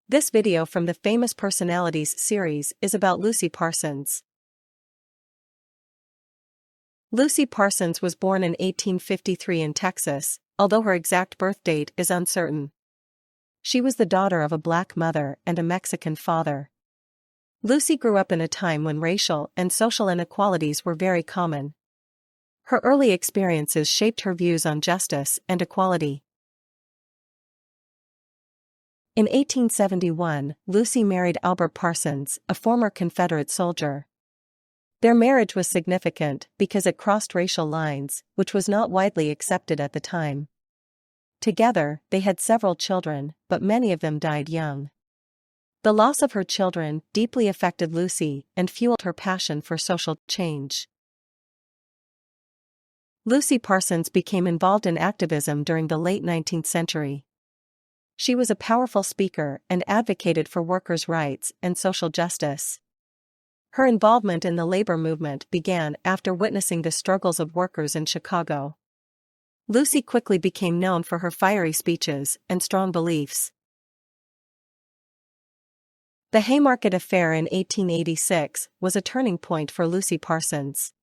This video from the Famous Personalities series is about Lucy Parsons. Lucy Parsons was born in 1853 in Texas, although her exact birth date is uncertain. She was the daughter of a black mother and a Mexican father. Lucy grew up in a time when racial and social inequalities were very common. Her early experiences shaped her views on justice and equality. In 1871, Lucy married Albert Parsons, a former Confederate soldier. Their marriage was significant because it crossed racial lines, which was not widely accepted at the time. Together, they had several children, but many of them died young. The loss of her children deeply affected Lucy and fueled her passion for social change. Lucy Parsons became involved in activism during the late 19th century. She was a powerful speaker and advocated for workers' rights and social justice. Her involvement in the labor movement began after witnessing the struggles of workers in Chicago. Lucy quickly became known for her fiery speeches and strong beliefs. The Haymarket Affair in 1886 was a turning point for Lucy Parsons.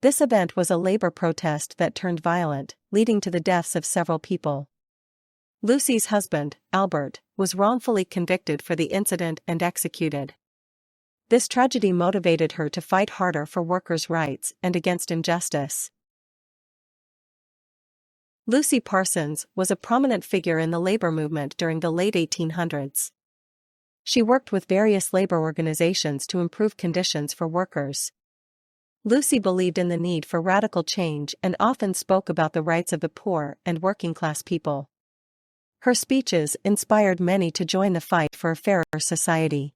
This event was a labor protest that turned violent, leading to the deaths of several people. Lucy's husband, Albert, was wrongfully convicted for the incident and executed. This tragedy motivated her to fight harder for workers' rights and against injustice. Lucy Parsons was a prominent figure in the labor movement during the late 1800s. She worked with various labor organizations to improve conditions for workers. Lucy believed in the need for radical change and often spoke about the rights of the poor and working-class people. Her speeches inspired many to join the fight for a fairer society.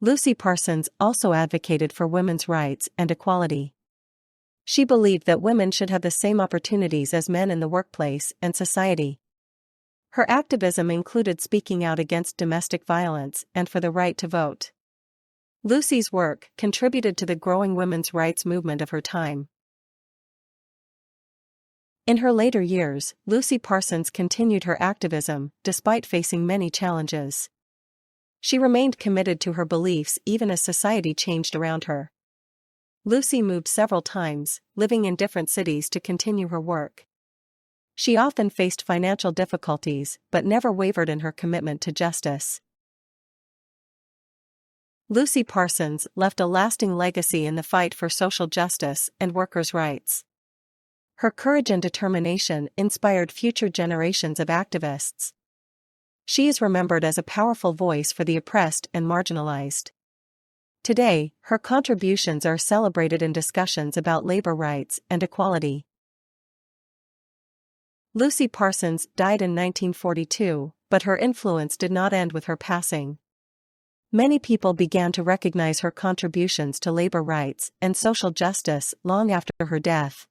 Lucy Parsons also advocated for women's rights and equality. She believed that women should have the same opportunities as men in the workplace and society. Her activism included speaking out against domestic violence and for the right to vote. Lucy's work contributed to the growing women's rights movement of her time. In her later years, Lucy Parsons continued her activism despite facing many challenges. She remained committed to her beliefs even as society changed around her. Lucy moved several times, living in different cities to continue her work. She often faced financial difficulties but never wavered in her commitment to justice. Lucy Parsons left a lasting legacy in the fight for social justice and workers' rights. Her courage and determination inspired future generations of activists. She is remembered as a powerful voice for the oppressed and marginalized. Today, her contributions are celebrated in discussions about labor rights and equality. Lucy Parsons died in 1942, but her influence did not end with her passing. Many people began to recognize her contributions to labor rights and social justice long after her death.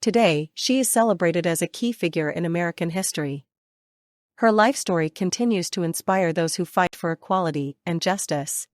Today, she is celebrated as a key figure in American history. Her life story continues to inspire those who fight for equality and justice.